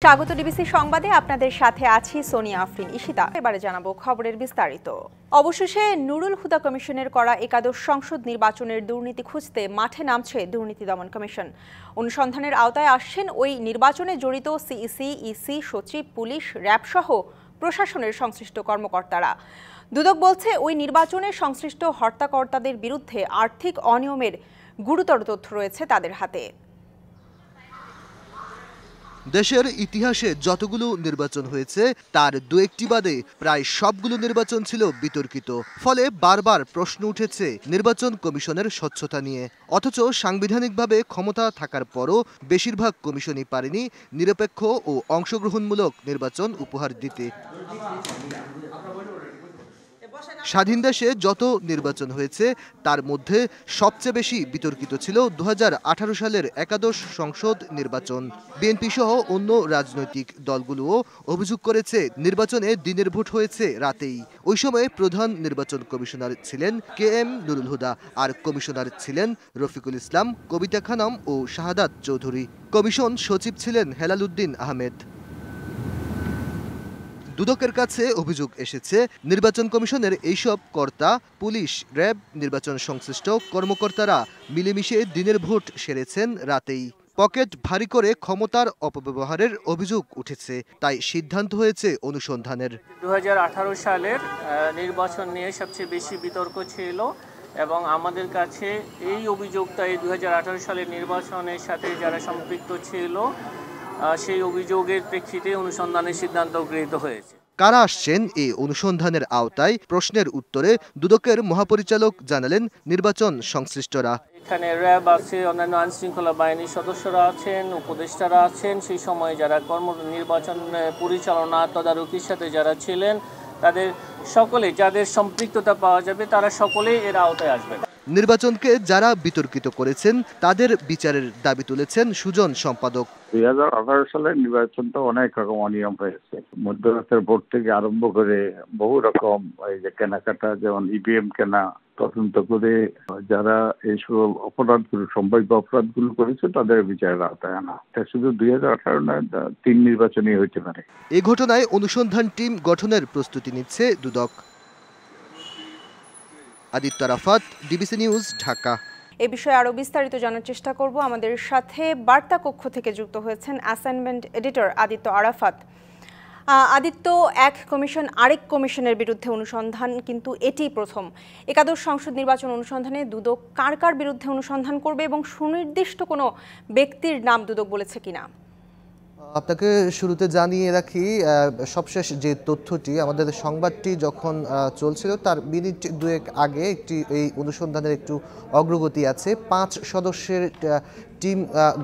স্বাগত ডিবিসি সংবাদে আপনাদের সাথে আছি সোনিয়া আফরিন ঈশিতা। এবারে জানাবো খবরের বিস্তারিত। অবশেষে নুরুল হুদা কমিশনের করা একাদশ সংসদ নির্বাচনের দুর্নীতি খুঁজতে মাঠে নামছে দুর্নীতি দমন কমিশন। অনুসন্ধানের আওতায় আসছেন ওই নির্বাচনে জড়িত সিইসি, ইসি, সচিব, পুলিশ, র্যাব সহ প্রশাসনের সংশ্লিষ্ট কর্মকর্তারা। দুদক বলছে ওই নির্বাচনে সংশ্লিষ্ট হর্তাকর্তাদের বিরুদ্ধে আর্থিক অনিয়মের গুরুতর তথ্য রয়েছে তাদের হাতে। দেশের ইতিহাসে যতগুলো নির্বাচন হয়েছে তার দু একটি বাদে প্রায় সবগুলো নির্বাচন ছিল বিতর্কিত। ফলে বারবার প্রশ্ন উঠেছে নির্বাচন কমিশনের স্বচ্ছতা নিয়ে। অথচ সাংবিধানিকভাবে ক্ষমতা থাকার পরও বেশিরভাগ কমিশনই পারেনি নিরপেক্ষ ও অংশগ্রহণমূলক নির্বাচন উপহার দিতে। স্বাধীন দেশে যত নির্বাচন হয়েছে তার মধ্যে সবচেয়ে বেশি বিতর্কিত ছিল 2018 সালের একাদশ সংসদ নির্বাচন। বিএনপি সহ অন্য রাজনৈতিক দলগুলোও অভিযোগ করেছে নির্বাচনে দিনের ভোট হয়েছে রাতেই। ওই সময় প্রধান নির্বাচন কমিশনার ছিলেন KM নুরুল হুদা, আর কমিশনার ছিলেন রফিকুল ইসলাম, কবিতা খানম ও শাহাদাত চৌধুরী। কমিশন সচিব ছিলেন হেলাল উদ্দিন আহমেদ। দুদকের কাছে অভিযোগ এসেছে নির্বাচন কমিশনের এইসব কর্তা, পুলিশ, র্যাব, নির্বাচন সংশ্লিষ্ট কর্মকর্তারা মিলেমিশে দিনের ভোট সেরেছেন রাতেই। পকেট ভারী করে ক্ষমতার অপব্যবহারের অভিযোগ উঠেছে, তাই সিদ্ধান্ত হয়েছে অনুসন্ধানের। 2018 সালের নির্বাচন নিয়ে সবচেয়ে বেশি বিতর্ক ছিল এবং আমাদের কাছে এই অভিযোগটা এই 2018 সালের নির্বাচনের সাথে যারা সম্পৃক্ত ছিল সেই অভিযোগের প্রেক্ষিতে অনুসন্ধানের সিদ্ধান্ত গৃহীত হয়েছে। কারা আসছেন এই অনুসন্ধানের আওতায় প্রশ্নের উত্তরে দুদকের মহাপরিচালক জানালেন নির্বাচন সংশ্লিষ্টরা। এখানে র্যাব আছে, অন্যান্য আইন শৃঙ্খলা বাহিনীর সদস্যরা আছেন, উপদেষ্টারা আছেন, সেই সময় যারা নির্বাচন পরিচালনা তদারকির সাথে যারা ছিলেন তাদের সকলে যাদের সম্পৃক্ততা পাওয়া যাবে তারা সকলেই এর আওতায় আসবেন। নির্বাচনকে যারা বিতর্কিত করেছেন তাদের বিচারের দাবি তুলেছেন সুজন সম্পাদক। 2018 সালের নির্বাচনটা অনেক রকম অনিয়ম হয়েছে। মধ্যরাতের ভোট থেকে আরম্ভ করে বহু রকম এই যে কেনাকাটা, যেমন ইভিএম কেনা, তদন্ত করে যারা এইসব অপরাধগুলো, সম্ভাব্য অপরাধগুলো করেছে তাদের বিচারের আওতায় আনা। এটা শুধু 2018 নয়, 3 নির্বাচনই হইতে পারে। এই ঘটনায় অনুসন্ধান টিম গঠনের প্রস্তুতি নিচ্ছে দুদক। Aditya Rafat, DBC news, Dhaka. এ বিষয়ে আরো বিস্তারিত জানার চেষ্টা করব। আমাদের সাথে বার্তা কক্ষ থেকে যুক্ত হয়েছেন অ্যাসাইনমেন্ট এডিটর আদিত্য আরাফাত। আদিত্য, এক কমিশন আরেক কমিশনের বিরুদ্ধে অনুসন্ধান, কিন্তু এটি প্রথম। একাদশ সংসদ নির্বাচন অনুসন্ধানে দুদক কার কার বিরুদ্ধে অনুসন্ধান করবে এবং সুনির্দিষ্ট কোনো ব্যক্তির নাম দুদক বলেছে কিনা? আপনাকে শুরুতে জানিয়ে রাখি, সবশেষ যে তথ্যটি, আমাদের সংবাদটি যখন চলছিল তার মিনিট দুয়েক আগে এই অনুসন্ধানের একটু অগ্রগতি আছে। 5 সদস্যের টিম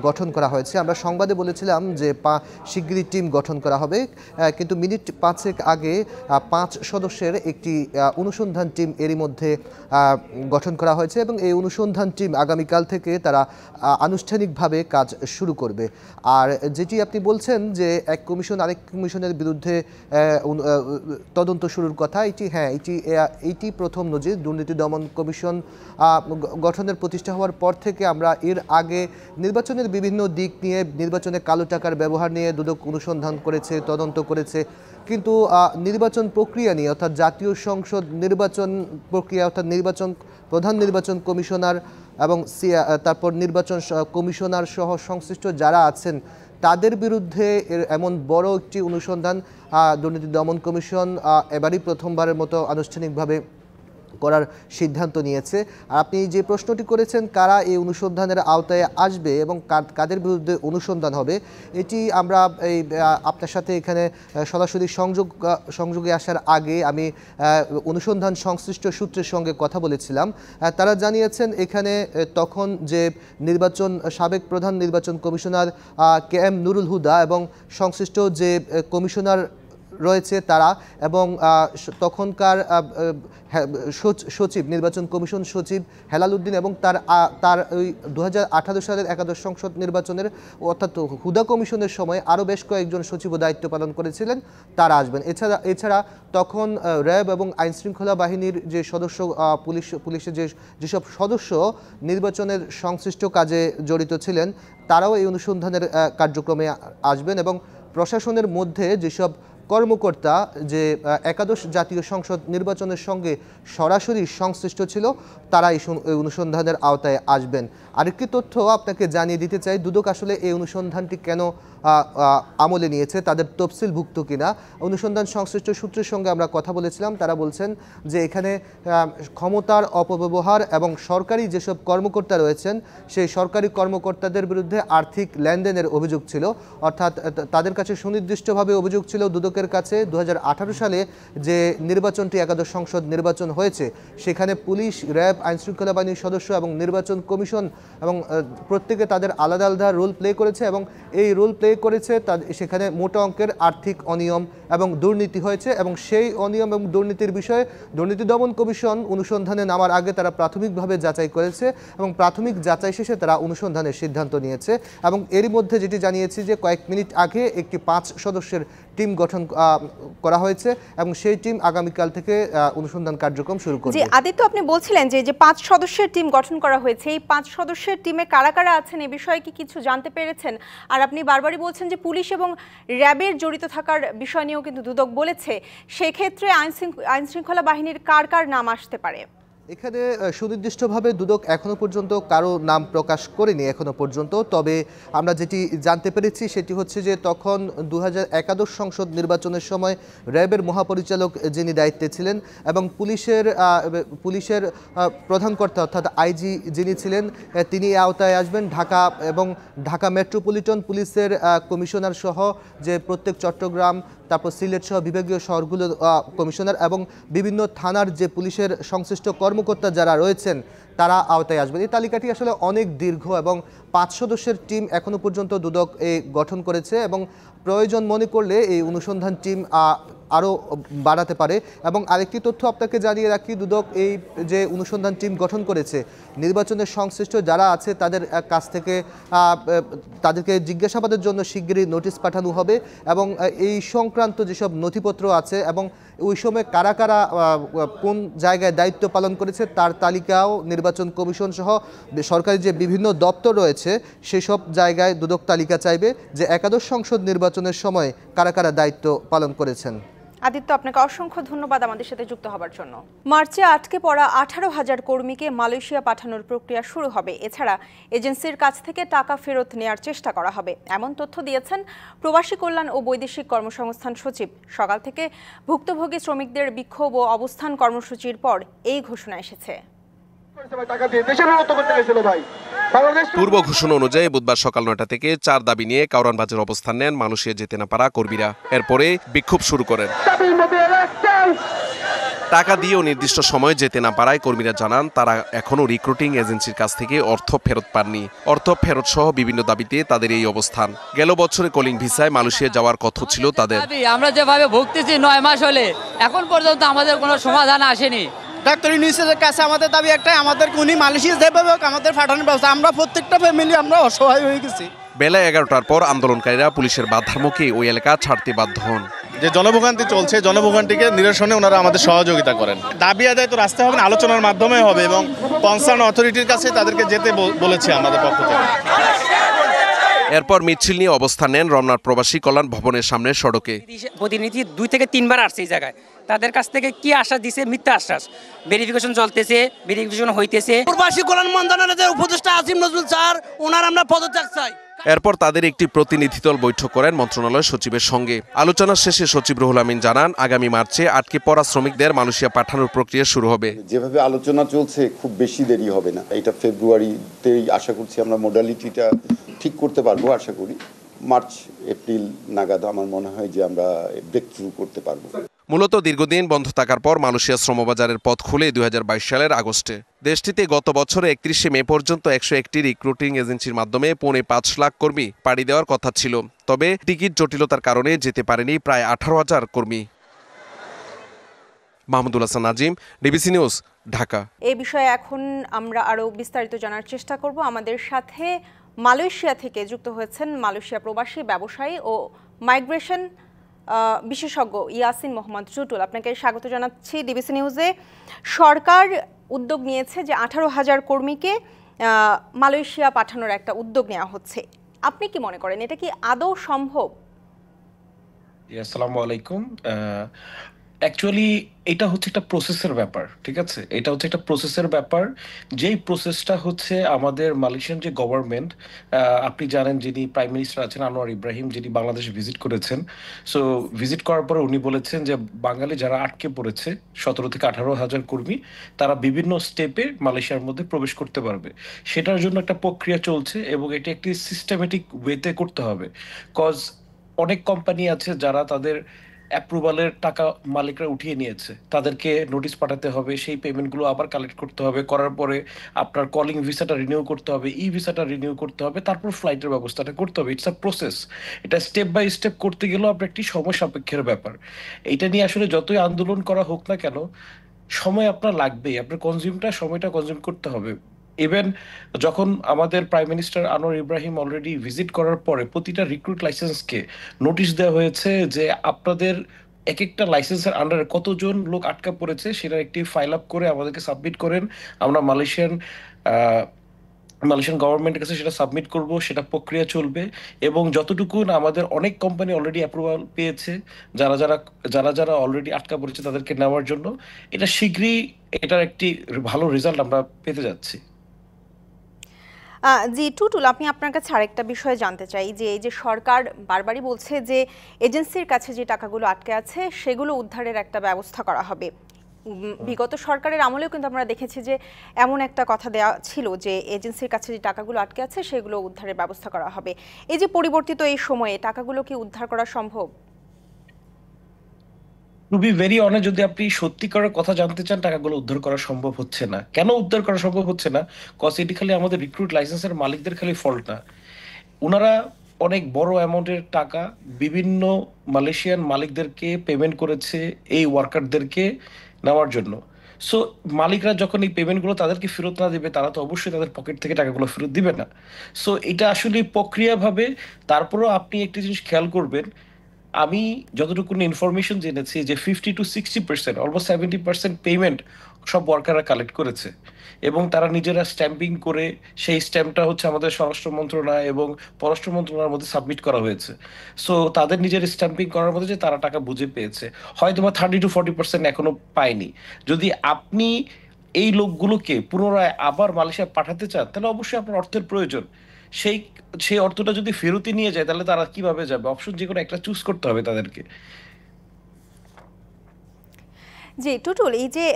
গঠন করা হয়েছে। আমরা সংবাদে বলেছিলাম যে শিগগিরই টিম গঠন করা হবে, কিন্তু মিনিট 5 আগে 5 সদস্যের একটি অনুসন্ধান টিম এরই মধ্যে গঠন করা হয়েছে এবং এই অনুসন্ধান টিম আগামীকাল থেকে তারা আনুষ্ঠানিকভাবে কাজ শুরু করবে। আর যেটি আপনি বলছেন যে এক কমিশন আরেক কমিশনের বিরুদ্ধে তদন্ত শুরুর কথা, এটি প্রথম নজির। দুর্নীতি দমন কমিশন গঠনের প্রতিষ্ঠা হওয়ার পর থেকে আমরা এর আগে নির্বাচনের বিভিন্ন দিক নিয়ে, নির্বাচনে কালো টাকার ব্যবহার নিয়ে দুদক অনুসন্ধান করেছে, তদন্ত করেছে, কিন্তু নির্বাচন প্রক্রিয়া নিয়ে, অর্থাৎ জাতীয় সংসদ নির্বাচন প্রক্রিয়া, অর্থাৎ প্রধান নির্বাচন কমিশনার এবং তারপর নির্বাচন কমিশনার সহ সংশ্লিষ্ট যারা আছেন তাদের বিরুদ্ধে এমন বড় একটি অনুসন্ধান দুর্নীতি দমন কমিশন এবারই প্রথমবারের মতো আনুষ্ঠানিকভাবে করার সিদ্ধান্ত নিয়েছে। আর আপনি যে প্রশ্নটি করেছেন কারা এই অনুসন্ধানের আওতায় আসবে এবং কাদের বিরুদ্ধে অনুসন্ধান হবে, এটি আমরা আপনার সাথে এখানে সরাসরি সংযোগে আসার আগে আমি অনুসন্ধান সংশ্লিষ্ট সূত্রের সঙ্গে কথা বলেছিলাম। তারা জানিয়েছেন এখানে তখন যে সাবেক প্রধান নির্বাচন কমিশনার KM নুরুল হুদা এবং সংশ্লিষ্ট যে কমিশনার রয়েছে তারা এবং তখনকার সচিব, নির্বাচন কমিশন সচিব হেলাল উদ্দিন এবং তার ওই 2018 সালের একাদশ সংসদ নির্বাচনের অর্থাৎ হুদা কমিশনের সময় আরও বেশ কয়েকজন সচিবও দায়িত্ব পালন করেছিলেন, তারা আসবেন। এছাড়া তখন র্যাব এবং আইনশৃঙ্খলা বাহিনীর যে সদস্য, পুলিশের যেসব সদস্য নির্বাচনের সংশ্লিষ্ট কাজে জড়িত ছিলেন তারাও এই অনুসন্ধানের কার্যক্রমে আসবেন এবং প্রশাসনের মধ্যে যেসব কর্মকর্তা যে একাদশ জাতীয় সংসদ নির্বাচনের সঙ্গে সরাসরি সংশ্লিষ্ট ছিল তারা এই অনুসন্ধানের আওতায় আসবেন। আরেকটি তথ্য আপনাকে জানিয়ে দিতে চাই, দুদক আসলে এই অনুসন্ধানটি কেন আমলে নিয়েছে, তাদের তফসিলভুক্ত কিনা। অনুসন্ধান সংশ্লিষ্ট সূত্রের সঙ্গে আমরা কথা বলেছিলাম, তারা বলছেন যে এখানে ক্ষমতার অপব্যবহার এবং সরকারি যেসব কর্মকর্তা রয়েছেন সেই সরকারি কর্মকর্তাদের বিরুদ্ধে আর্থিক লেনদেনের অভিযোগ ছিল, অর্থাৎ তাদের কাছে সুনির্দিষ্টভাবে অভিযোগ ছিল দুদকের কাছে 2018 সালে যে নির্বাচনটি একাদশ সংসদ নির্বাচন হয়েছে সেখানে পুলিশ, র্যাব, আইনশৃঙ্খলা বাহিনীর সদস্য এবং নির্বাচন কমিশন এবং প্রত্যেকে তাদের আলাদা আলাদা রোল প্লে করেছে এবং এই রোল প্লে করেছে সেখানে মোটা অঙ্কের আর্থিক অনিয়ম এবং দুর্নীতি হয়েছে এবং সেই অনিয়ম এবং দুর্নীতির বিষয়ে দুর্নীতি দমন কমিশন অনুসন্ধানে নামার আগে তারা প্রাথমিকভাবে যাচাই করেছে এবং প্রাথমিক যাচাই শেষে তারা অনুসন্ধানের সিদ্ধান্ত নিয়েছে। এবং এরই মধ্যে যেটি জানিয়েছি যে কয়েক মিনিট আগে একটি 5 সদস্যের টিম গঠন করা হয়েছে এবং সেই টিম আগামীকাল থেকে অনুসন্ধান কার্যক্রম শুরু করবে। জি আদিত্য, আপনি বলছিলেন যে 5 সদস্যের টিম গঠন করা হয়েছে, এই 5 সদস্যের টিমে কারা কারা আছেন এ বিষয়ে কি কিছু জানতে পেরেছেন? আর আপনি বারবারই বলছেন যে পুলিশ এবং র্যাবের জড়িত থাকার বিষয় নিয়েও কিন্তু দুদক বলেছে, সেক্ষেত্রে আইনশৃঙ্খলা বাহিনীর কার কার নাম আসতে পারে? এখানে সুনির্দিষ্টভাবে দুদক এখনো পর্যন্ত কারো নাম প্রকাশ করেনি এখনো পর্যন্ত, তবে আমরা যেটি জানতে পেরেছি সেটি হচ্ছে যে তখন 2011 সংসদ নির্বাচনের সময় র্যাবের মহাপরিচালক যিনি দায়িত্বে ছিলেন এবং পুলিশের প্রধান কর্তা অর্থাৎ আইজি যিনি ছিলেন তিনি আওতায় আসবেন। ঢাকা এবং ঢাকা মেট্রোপলিটন পুলিশের কমিশনার সহ যে প্রত্যেক চট্টগ্রাম, তারপর সিলেট সহ বিভাগীয় শহরগুলোর কমিশনার এবং বিভিন্ন থানার যে পুলিশের সংশ্লিষ্ট কর্মকর্তা যারা রয়েছেন তারা আওতায় আসবেন। এই তালিকাটি আসলে অনেক দীর্ঘ এবং 5 সদস্যের টিম এখনো পর্যন্ত দুদক গঠন করেছে এবং প্রয়োজন মনে করলে এই অনুসন্ধান টিম আরও বাড়াতে পারে। এবং আরেকটি তথ্য আপনাকে জানিয়ে রাখি, দুদক এই যে অনুসন্ধান টিম গঠন করেছে নির্বাচনের সংশ্লিষ্ট যারা আছে তাদের কাছ থেকে তাদেরকে জিজ্ঞাসাবাদের জন্য শিগগিরই নোটিশ পাঠানো হবে এবং এই সংক্রান্ত যেসব নথিপত্র আছে এবং ওই সময় কারা কারা কোন জায়গায় দায়িত্ব পালন করেছে তার তালিকাও নির্বাচন কমিশন সহ সরকারি যে বিভিন্ন দপ্তর রয়েছে সেসব জায়গায় দুদক তালিকা চাইবে যে একাদশ সংসদ নির্বাচনের সময় কারা কারা দায়িত্ব পালন করেছেন। আদিত্য, আপনাকে অসংখ্য ধন্যবাদ আমাদের সাথে যুক্ত হবার জন্য। মার্চে আটকে পড়া 18,000 কর্মীকে মালয়েশিয়া পাঠানোর প্রক্রিয়া শুরু হবে। এছাড়া এজেন্সির কাছ থেকে টাকা ফেরত নেয়ার চেষ্টা করা হবে, এমন তথ্য দিয়েছেন প্রবাসী কল্যাণ ও বৈদেশিক কর্মসংস্থান সচিব। সকাল থেকে ভুক্তভোগী শ্রমিকদের বিক্ষোভ ও অবস্থান কর্মসূচির পর এই ঘোষণা এসেছে। পূর্ব ঘোষণা অনুযায়ী বুধবার সকাল 9টা থেকে 4 দাবি নিয়ে কারওয়ান বাজারে অবস্থান নেন মালয়েশিয়া যেতে না পারা কর্মীরা। এরপরে বিক্ষোভ শুরু করেন। টাকা দিয়েও নির্দিষ্ট সময় যেতে না পারায় কর্মীরা জানান তারা এখনও রিক্রুটিং এজেন্সির কাছ থেকে অর্থ ফেরত পাননি। অর্থ ফেরত সহ বিভিন্ন দাবিতে তাদের এই অবস্থান। গেল বছরে কলিং ভিসায় মালয়েশিয়া যাওয়ার কথা ছিল তাদের। আমরা যেভাবে ভুগতেছি 9 মাস হলে এখন পর্যন্ত আমাদের কোনো সমাধান আসেনি। ডাক্তার ইউনিসেফের কাছে আমাদের দাবি একটাই, আমাদেরকে উনি মালয়েশিয়া যেভাবে হোক আমাদের পাঠানোর ব্যবস্থা। আমরা প্রত্যেকটা ফ্যামিলি আমরা অসহায় হয়ে গেছি। বেলা 11টার পর আন্দোলনকারীরা পুলিশের বাধার মুখে ওই এলাকা ছাড়তে বাধ্য হন। যে জনভোগান্তি চলছে, জনভোগান্তিকে নিরসনে ওনারা আমাদের সহযোগিতা করেন। দাবি আদায় তো রাস্তা হবে না, আলোচনার মাধ্যমে হবে এবং কনসার্ন অথরিটির কাছে তাদেরকে যেতে বলেছে আমাদের পক্ষ থেকে। এরপর মিছিল নিয়ে অবস্থান নেন রমনার প্রবাসী কল্যাণ ভবনের সামনের সড়কে। প্রতিনিধি 2 থেকে 3 বার আসছে এই জায়গায়, তাদের কাছ থেকে কি আশ্বাস দিছে? মিথ্যা আশ্বাস। ভেরিফিকেশন চলতেছে, ভেরিফিকেশন হইতেছে। প্রবাসী কল্যাণ মন্ত্রণালয়ের উপদেষ্টা আসিম নজরুল স্যার, ওনার আমরা পদত্যাগ চাই। এরপর তাদের একটি প্রতিনিধিদল বৈঠক করেন মন্ত্রণালয় সচিবের সঙ্গে। আলোচনা শেষে সচিব রুহুল আমিন জানান আগামী মার্চে আটকে পড়া শ্রমিকদের মালয়েশিয়া পাঠানোর প্রক্রিয়া শুরু হবে। যেভাবে আলোচনা চলছে খুব বেশি দেরি হবে না, এটা ফেব্রুয়ারিতেই আশা করছি আমরা মোডালিটিটা ঠিক করতে পারবো। আশা করি মার্চ এপ্রিল নাগাদ আমার মনে হয় যে আমরা ব্রেক থ্রু করতে পারবো। মূলত দীর্ঘদিন বন্ধ থাকার পর মালয়েশিয়া শ্রমবাজারের পথ খুলে 2022 সালের আগস্টে। দেশটিতে গত বছরে 31শে মে পর্যন্ত 101টি রিক্রুটিং এজেন্সির মাধ্যমে 5.5 লাখ কর্মী পাড়ি দেওয়ার কথা ছিল। তবে টিকিট জটিলতার কারণে যেতে পারেনি প্রায় 18,000 কর্মী। Mahmudul Hasan Nazim, DBC news, Dhaka. এই বিষয়ে এখন আমরা আরও বিস্তারিত জানার চেষ্টা করব। আমাদের সাথে মালয়েশিয়া থেকে যুক্ত হয়েছেন মালয়েশিয়া প্রবাসী ব্যবসায়ী ও মাইগ্রেশন বিশেষজ্ঞ ইয়াসিন মোহাম্মদ জুটুল। আপনাকে স্বাগত জানাচ্ছি ডিবিসি নিউজে। সরকার উদ্যোগ নিয়েছে যে 18,000 কর্মীকে মালয়েশিয়া পাঠানোর একটা উদ্যোগ নেওয়া হচ্ছে। আপনি কি মনে করেন এটা কি আদৌ সম্ভব? আসসালামু আলাইকুম। অ্যাকচুয়ালি এটা হচ্ছে একটা প্রসেসের ব্যাপার, ঠিক আছে? এটা হচ্ছে একটা প্রসেসের ব্যাপার, যেই প্রসেসটা হচ্ছে আমাদের মালয়েশিয়ান যে গভর্নমেন্ট, আপনি জানেন যিনি প্রাইম মিনিস্টার আছেন আনোয়ার ইব্রাহিম, যিনি বাংলাদেশে ভিজিট করেছেন। সো ভিজিট করার পরে উনি বলেছেন যে বাঙালি যারা আটকে পড়েছে 17 থেকে 18 হাজার কর্মী, তারা বিভিন্ন স্টেপে মালয়েশিয়ার মধ্যে প্রবেশ করতে পারবে। সেটার জন্য একটা প্রক্রিয়া চলছে এবং এটা একটি সিস্টেমেটিক ওয়েতে করতে হবে। কজ অনেক কোম্পানি আছে যারা তাদের অ্যাপ্রুভালের টাকা মালিকরা উঠিয়ে নিয়েছে, তাদেরকে নোটিশ পাঠাতে হবে, সেই পেমেন্টগুলো আবার কালেক্ট করতে হবে, করার পরে আপনার কলিং ভিসাটা রিনিউ করতে হবে, ই ভিসাটা রিনিউ করতে হবে, তারপর ফ্লাইটের ব্যবস্থাটা করতে হবে। It's a process. এটা স্টেপ বাই স্টেপ করতে গেলেও আপনার একটি সময় সাপেক্ষের ব্যাপার। এইটা নিয়ে আসলে যতই আন্দোলন করা হোক না কেন, সময় আপনার লাগবেই, আপনার সময়টা কনজিউম করতে হবে। ইভেন যখন আমাদের prime minister Anwar Ibrahim already visit করার পরে প্রতিটা রিক্রুট লাইসেন্সকে নোটিশ দেওয়া হয়েছে যে আপনাদের এক একটা লাইসেন্সের আন্ডারে কতজন লোক আটকা পড়েছে সেটা একটি ফাইল আপ করে আমাদেরকে সাবমিট করেন। আমরা মালয়েশিয়ান গভর্নমেন্টের কাছে সেটা সাবমিট করব, সেটা প্রক্রিয়া চলবে। এবং যতটুকু আমাদের অনেক কোম্পানি অলরেডি অ্যাপ্রুভাল পেয়েছে, যারা অলরেডি আটকা পড়েছে তাদেরকে নেওয়ার জন্য, এটা শীঘ্রই এটার একটি ভালো রেজাল্ট আমরা পেতে যাচ্ছি। জি টুটুল, আমি আপনার কাছে আরেকটা বিষয় জানতে চাই যে এই যে সরকার বারবারই বলছে যে এজেন্সির কাছে যে টাকাগুলো আটকে আছে সেগুলো উদ্ধারের একটা ব্যবস্থা করা হবে। বিগত সরকারের আমলেও কিন্তু আমরা দেখেছি যে এমন একটা কথা দেওয়া ছিল যে এজেন্সির কাছে যে টাকাগুলো আটকে আছে সেগুলো উদ্ধারের ব্যবস্থা করা হবে। এই যে পরিবর্তিত এই সময়ে টাকাগুলো কি উদ্ধার করা সম্ভব? টু বি ভেরি অনেস্ট, যদি আপনি সত্যিকারের কথা জানতে চান, টাকাগুলো উদ্ধার করা সম্ভব হচ্ছে না। কেন উদ্ধার করা সম্ভব হচ্ছে না? কজ এটি খালি আমাদের রিক্রুট লাইসেন্সের মালিকদের খালি ফল্ট না। ওনারা অনেক বড় অ্যামাউন্টের টাকা বিভিন্ন মালয়েশিয়ান মালিকদেরকে পেমেন্ট করেছে এই ওয়ার্কারদেরকে নেওয়ার জন্য। সো মালিকরা যখন এই পেমেন্টগুলো তাদেরকে ফেরত না দেবে, তারা তো অবশ্যই তাদের পকেট থেকে টাকাগুলো ফেরত দিবে না। সো এটা আসলে প্রক্রিয়াভাবে, তারপরেও আপনি একটি জিনিস খেয়াল করবেন, আমি যতটুকু ইনফরমেশন জেনেছি যে 50 to 60%, অলমোস্ট 70% পেমেন্ট সব ওয়ার্কাররা কালেক্ট করেছে এবং তারা নিজেরা স্ট্যাম্পিং করে সেই স্ট্যাম্পটা হচ্ছে আমাদের স্বরাষ্ট্র মন্ত্রণালয় এবং পররাষ্ট্র মন্ত্রণালয়ের মধ্যে সাবমিট করা হয়েছে। সো তাদের নিজের স্ট্যাম্পিং করার মধ্যে যে তারা টাকা বুঝে পেয়েছে, হয়তো বা 30 to 40% এখনো পায়নি। যদি আপনি এই লোকগুলোকে পুনরায় আবার মালয়েশিয়া পাঠাতে চান, তাহলে অবশ্যই আপনার অর্থের প্রয়োজন। সেই সেই অর্থটা যদি ফেরতি নিয়ে যায়, তাহলে তারা কিভাবে যাবে? অপশন যে কোনো একটা চুজ করতে হবে তাদেরকে। জি টুটুল, এই যে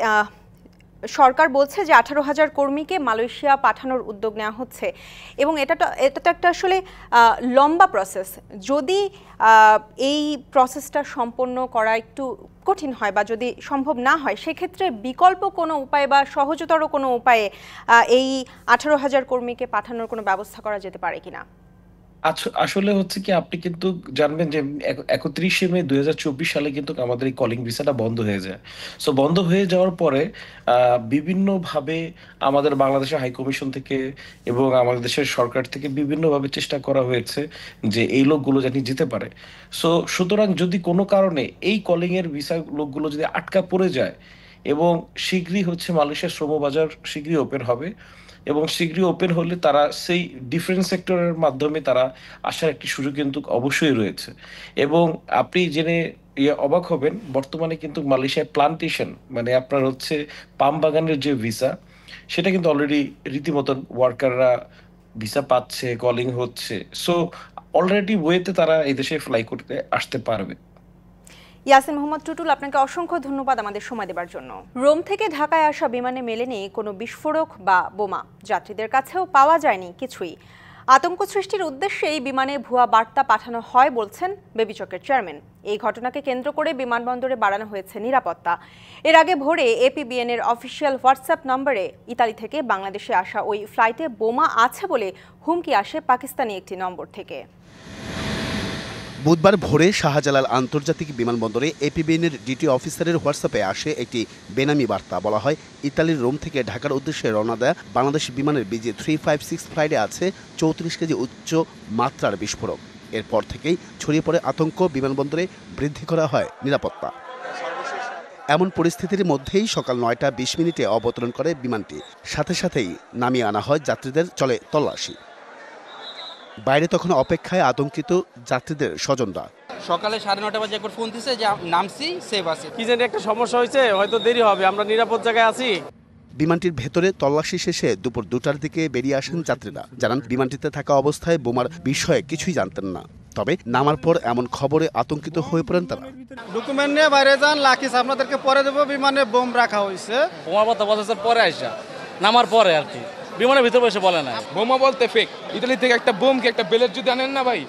সরকার বলছে যে 18,000 কর্মীকে মালয়েশিয়া পাঠানোর উদ্যোগ নেওয়া হচ্ছে এবং এটা তো একটা আসলে লম্বা প্রসেস। যদি এই প্রসেসটা সম্পন্ন করা একটু কঠিন হয় বা যদি সম্ভব না হয়, সেক্ষেত্রে বিকল্প কোনো উপায় বা সহজতর কোনো উপায়ে এই 18,000 কর্মীকে পাঠানোর কোনো ব্যবস্থা করা যেতে পারে কিনা? আসলে হচ্ছে কি, আপনি কিন্তু জানবেন যে 31 মে 2024 সালে কিন্তু আমাদের এই কলিং ভিসাটা বন্ধ হয়ে যায়। সো বন্ধ হয়ে যাওয়ার পরে বিভিন্নভাবে আমাদের বাংলাদেশের হাই কমিশন থেকে এবং আমাদের দেশের সরকার থেকে বিভিন্নভাবে চেষ্টা করা হয়েছে যে এই লোকগুলো জানি যেতে পারে। সো সুতরাং যদি কোনো কারণে এই কলিং এর ভিসা লোকগুলো যদি আটকা পড়ে যায় এবং শীঘ্রই হচ্ছে মালয়েশিয়ার শ্রমবাজার শীঘ্রই ওপেন হবে এবং শীঘ্রই ওপেন হলে তারা সেই ডিফেন্স সেক্টরের মাধ্যমে তারা আসার একটি সুযোগ কিন্তু অবশ্যই রয়েছে। এবং আপনি জেনে অবাক হবেন, বর্তমানে কিন্তু মালয়েশিয়ায় প্লান্টেশন, মানে আপনার হচ্ছে পাম বাগানের যে ভিসা, সেটা কিন্তু অলরেডি রীতিমতন ওয়ার্কাররা ভিসা পাচ্ছে, কলিং হচ্ছে। সো অলরেডি ওয়েতে তারা এই দেশে ফ্লাই করতে আসতে পারবে। ইয়াসিন মোহাম্মদ টুটুল, আপনাকে অসংখ্য ধন্যবাদ আমাদের সময় দেওয়ার জন্য। রোম থেকে ঢাকায় আসা বিমানে মেলেনি কোনো বিস্ফোরক বা বোমা, যাত্রীদের কাছেও পাওয়া যায়নি কিছুই। আতঙ্ক সৃষ্টির উদ্দেশ্যে এই বিমানে ভুয়া বার্তা পাঠানো হয় বলছেন বেবিচকের চেয়ারম্যান। এই ঘটনাকে কেন্দ্র করে বিমানবন্দরে বাড়ানো হয়েছে নিরাপত্তা। এর আগে ভোরে এপিবিএন এর অফিসিয়াল হোয়াটসঅ্যাপ নম্বরে ইতালি থেকে বাংলাদেশে আসা ওই ফ্লাইটে বোমা আছে বলে হুমকি আসে পাকিস্তানি একটি নম্বর থেকে। বুধবার ভোরে শাহজালাল আন্তর্জাতিক বিমানবন্দরে এপিবিএনের ডিটি অফিসারের হোয়াটসঅ্যাপে আসে একটি বেনামি বার্তা। বলা হয়, ইতালির রোম থেকে ঢাকার উদ্দেশ্যে রওনা দেয়া বাংলাদেশ বিমানের BG 356 ফ্লাইটে আছে 34 কেজি উচ্চ মাত্রার বিস্ফোরক। এরপর থেকেই ছড়িয়ে পড়ে আতঙ্ক, বিমানবন্দরে বৃদ্ধি করা হয় নিরাপত্তা। এমন পরিস্থিতির মধ্যেই সকাল 9টা 20 অবতরণ করে বিমানটি। সাথে সাথেই নামিয়ে আনা হয় যাত্রীদের, চলে তল্লাশি। বাইরে তখন অপেক্ষায় আতঙ্কিত যাত্রীদের স্বজনরা। সকালে 9:30 বাজে একবার ফোন দিছে যে নামছি, সেভ আছে। কি জানি একটা সমস্যা হয়েছে, হয়তো দেরি হবে, আমরা নিরাপদ জায়গায় আছি। বিমানটির ভেতরে তল্লাশি শেষে দুপুর 2টার দিকে বেরিয়ে আসেন যাত্রীরা। জানান বিমানটিতে থাকা অবস্থায় বোমার বিষয়ে কিছুই জানতেন না, তবে নামার পর এমন খবরে আতঙ্কিত হয়ে পড়েন তারা। ডকুমেন্ট নিয়ে বাইরে যান, লাকিস আপনাদেরকে পরে দেবো, বিমানে বোম রাখা হয়েছে। বোমার কথা বলছে পরে আসা, নামার পরে আর কি, বিমানের ভিতরে বসে বলে না। বোমা বলতে ফেক, ইতালি থেকে একটা বোম কি একটা বেলেট যদি আনেন না ভাই,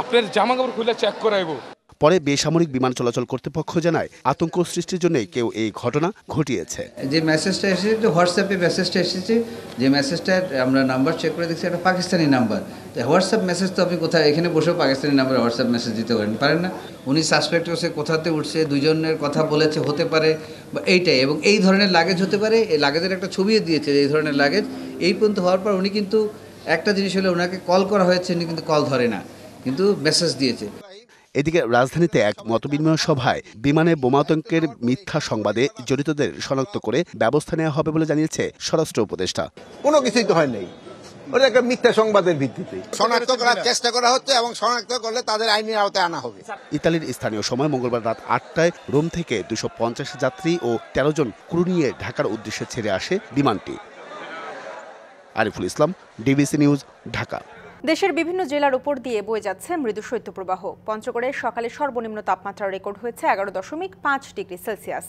আপনার জামা কাপড় খুলে চেক করাইবো। পরে বেসামরিক বিমান চলাচল কর্তৃপক্ষ জানায় আতঙ্ক সৃষ্টির জন্য কেউ এই ঘটনা ঘটিয়েছে। যে মেসেজটা এসেছে, হোয়াটসঅ্যাপে মেসেজটা এসেছে, যে মেসেজটা আমরা নাম্বার চেক করে দেখছি এটা পাকিস্তানি নাম্বার। তো হোয়াটসঅ্যাপ মেসেজ তো আপনি কোথায় এখানে বসেও পাকিস্তানি নাম্বারে হোয়াটসঅ্যাপ মেসেজ দিতে পারেন না। উনি সাসপেক্ট হচ্ছে কোথাতে উঠছে, দুজনের কথা বলেছে হতে পারে বা এইটাই, এবং এই ধরনের লাগেজ হতে পারে। এই লাগেজের একটা ছবিও দিয়েছে এই ধরনের লাগেজ। এই পর্যন্ত হওয়ার পর উনি কিন্তু একটা জিনিস হলে ওনাকে কল করা হয়েছে, উনি কিন্তু কল ধরে না, কিন্তু মেসেজ দিয়েছে। এদিকে রাজধানীতে এক মতবিনিময় সভায় বিমানে বোমাতঙ্কের মিথ্যা সংবাদে জড়িতদের শনাক্ত করে ব্যবস্থা নেওয়া হবে বলে জানিয়েছে স্বরাষ্ট্র উপদেষ্টা। কোনো কিছুই তো হয় নাই, ওটা একটা মিথ্যা সংবাদের ভিত্তিতে শনাক্ত করার চেষ্টা করা হচ্ছে এবং শনাক্ত করলে তাদের আইনের আওতায় আনা হবে। ইতালির স্থানীয় সময় মঙ্গলবার রাত 8টায় রোম থেকে 250 যাত্রী ও 13 জন ক্রু নিয়ে ঢাকার উদ্দেশ্যে ছেড়ে আসে বিমানটি। Ariful Islam, DBC news, Dhaka. দেশের বিভিন্ন জেলার উপর দিয়ে বয়ে যাচ্ছে মৃদু শৈত্যপ্রবাহ। পঞ্চগড়ে সকালে সর্বনিম্ন তাপমাত্রা রেকর্ড হয়েছে 11.5 ডিগ্রি সেলসিয়াস।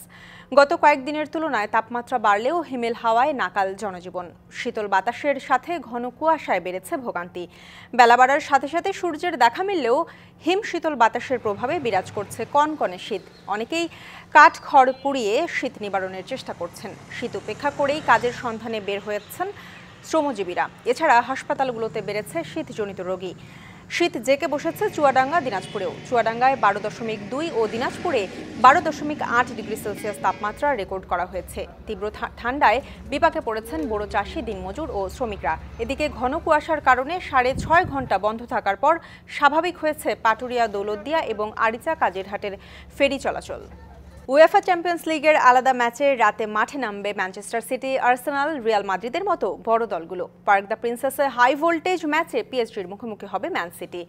গত কয়েকদিনের তুলনায় তাপমাত্রা বাড়লেও হিমেল হাওয়ায় নাকাল জনজীবন। শীতল বাতাসের সাথে ঘন কুয়াশায় বেড়েছে ভোগান্তি। বেলা বাড়ার সাথে সাথে সূর্যের দেখা মিললেও হিম শীতল বাতাসের প্রভাবে বিরাজ করছে কনকনে শীত। অনেকেই কাঠ খড় পুড়িয়ে শীত নিবারণের চেষ্টা করছেন। শীত উপেক্ষা করেই কাজের সন্ধানে বের হয়েছেন শ্রমজীবীরা। এছাড়া হাসপাতালগুলোতে বেড়েছে শীতজনিত রোগী। শীত জেকে বসেছে চুয়াডাঙ্গা, দিনাজপুরেও। চুয়াডাঙ্গায় 12.2 ও দিনাজপুরে 12.8 ডিগ্রি সেলসিয়াস তাপমাত্রা রেকর্ড করা হয়েছে। তীব্র ঠান্ডায় বিপাকে পড়েছেন বড় চাষি, দিনমজুর ও শ্রমিকরা। এদিকে ঘন কুয়াশার কারণে 6.5 ঘন্টা বন্ধ থাকার পর স্বাভাবিক হয়েছে পাটুরিয়া, দৌলতদিয়া এবং আরিচা কাজিরহাটের ফেরি চলাচল। উয়েফা চ্যাম্পিয়ন্স লিগের আলাদা ম্যাচে রাতে মাঠে নামবে ম্যানচেস্টার সিটি, আর্সেনাল, রিয়াল মাদ্রিদের মতো বড় দলগুলো। পার্ক দ্য প্রিন্সেসে হাই ভোল্টেজ ম্যাচে পিএসজির মুখোমুখি হবে ম্যান সিটি।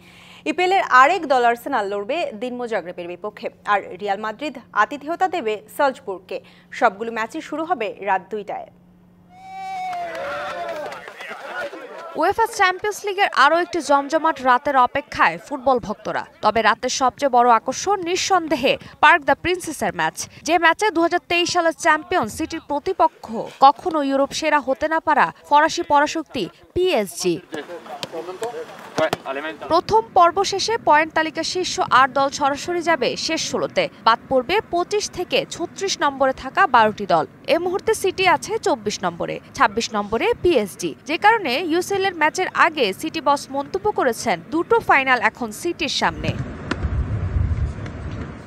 ইপিএলের আরেক দল আর্সেনাল লড়বে দিনমো জাগ্রেবের বিপক্ষে, আর রিয়াল মাদ্রিদ আতিথেয়তা দেবে সালজবুর্গকে। সবগুলো ম্যাচই শুরু হবে রাত 2টায়। উয়েফা চ্যাম্পিয়ন্স লিগের আরও একটি জমজমাট রাতের অপেক্ষায় ফুটবল ভক্তরা। তবে রাতের সবচেয়ে বড় আকর্ষণ নিঃসন্দেহে পার্ক দ্য প্রিন্সেসের ম্যাচ, যে ম্যাচে 2023 সালের চ্যাম্পিয়ন সিটির প্রতিপক্ষ কখনো ইউরোপ সেরা হতে না পারা ফরাসি পরাশক্তি পিএসজি। প্রথম পর্ব শেষে পয়েন্ট তালিকার শীর্ষ 8 দল সরাসরি যাবে শেষ 16তে। বাদ পড়বে 25 থেকে 36 নম্বরে থাকা 12টি দল। এই মুহূর্তে সিটি আছে 24 নম্বরে, 26 নম্বরে পিএসজি। যে কারণে ইউসিএল এর ম্যাচের আগে সিটি বস মন্তব্য করেছেন, দুটো ফাইনাল এখন সিটির সামনে।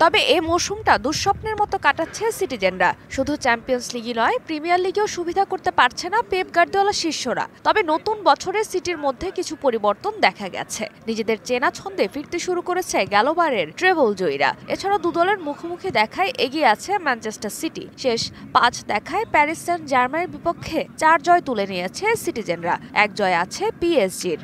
তবে এই মৌসুমটা দুঃস্বপ্নের মতো কাটাচ্ছে সিটিজেনরা। শুধু চ্যাম্পিয়ন্স লিগই নয়, প্রিমিয়ার লিগেও সুবিধা করতে পারছে না পেপ গার্দিওলার শিষ্যরা। তবে নতুন বছরে সিটির মধ্যে কিছু পরিবর্তন দেখা গেছে। নিজেদের চেনা ছন্দে ফিরতে শুরু করেছে গেলবারের ট্রেবল জয়ীরা। এছাড়া দু দলের মুখোমুখি দেখায় এগিয়ে আছে ম্যানচেস্টার সিটি। শেষ 5 দেখায় প্যারিস সেন্ট জার্মানের বিপক্ষে 4 জয় তুলে নিয়েছে সিটিজেনরা, 1 জয় আছে পিএসজির।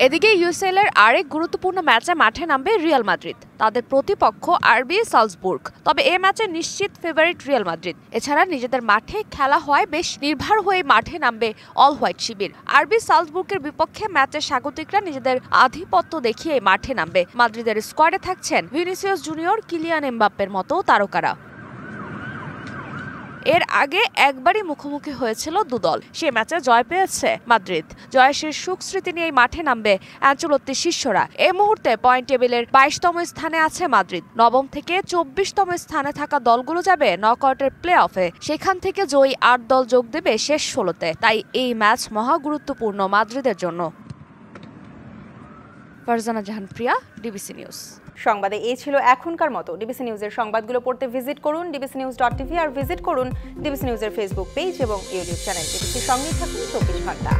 এদিকে ইউসিএল এর আরেক গুরুত্বপূর্ণ ম্যাচে মাঠে নামবে রিয়াল মাদ্রিদ। তাদের প্রতিপক্ষ আরবি সালজবুর্গ। তবে এই ম্যাচে নিশ্চিত ফেভারিট রিয়াল মাদ্রিদ। এছাড়া নিজেদের মাঠে খেলা হয় বেশ নির্ভর হয়ে মাঠে নামবে অল হোয়াইট শিবির। আরবি সালজবুর্গের বিপক্ষে ম্যাচে স্বাগতিকরা নিজেদের আধিপত্য দেখিয়ে মাঠে নামবে। মাদ্রিদের স্কোয়াডে থাকছেন ভিনিসিয়াস জুনিয়র, কিলিয়ান এমবাপ্পের মতো তারকারা। এর আগে একবারই মুখোমুখি হয়েছিল দুদল, সে ম্যাচে জয় পেয়েছে মাদ্রিদ। জয়ের সুখ স্মৃতি নিয়ে মাঠে নামবে আনচেলত্তির শিষ্যরা। এই মুহূর্তে পয়েন্ট টেবিলের 22তম স্থানে আছে মাদ্রিদ। 9ম থেকে 24তম স্থানে থাকা দলগুলো যাবে নকআউটের প্লে অফে। সেখান থেকে জয়ী 8 দল যোগ দেবে শেষ 16তে। তাই এই ম্যাচ মহা গুরুত্বপূর্ণ মাদ্রিদের জন্য। ফারজানা জাহান প্রিয়া, ডিবিসি নিউজ। সংবাদে এই ছিল এখনকার মতো। ডিবিসি নিউজের সংবাদগুলো পড়তে ভিজিট করুন dbcnews.tv আর ভিজিট করুন ডিবিসি নিউজের ফেসবুক পেজ এবং ইউটিউব চ্যানেল। ডিবিসির সঙ্গেই থাকুন 24 ঘন্টা।